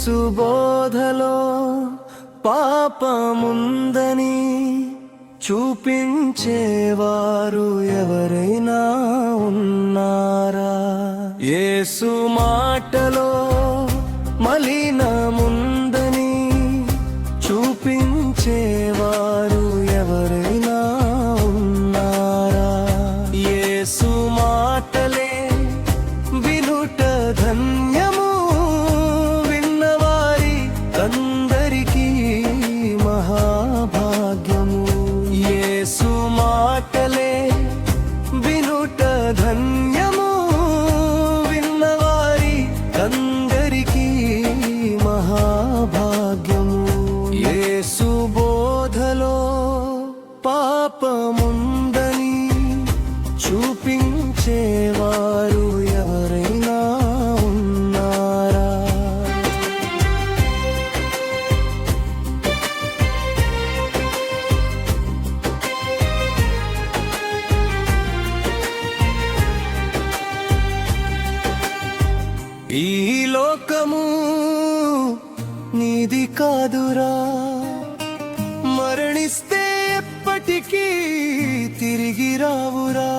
యేసు బోధలో పాపముందని చూపించేవారు ఎవరైనా ఉన్నారా? యేసు మాటలో మలినముందని చూపించేవారు ఎవరైనా ఉన్నారా? యేసు మాటలే వినుట ధన్యము, విన్నవారి అందరికీ మహాభాగ్యము. యేసు మాటలే వినుట ధన్యము, విన్నవారి అందరికీ మహాభాగ్యము. యేసు బోధలో పాపముందని చూపించేవారు ఎవరైనా ఉన్నారా? ఈ లోకము నీది కాదురా, మరణిస్తే ఎప్పటికీ తిరిగి రావురా.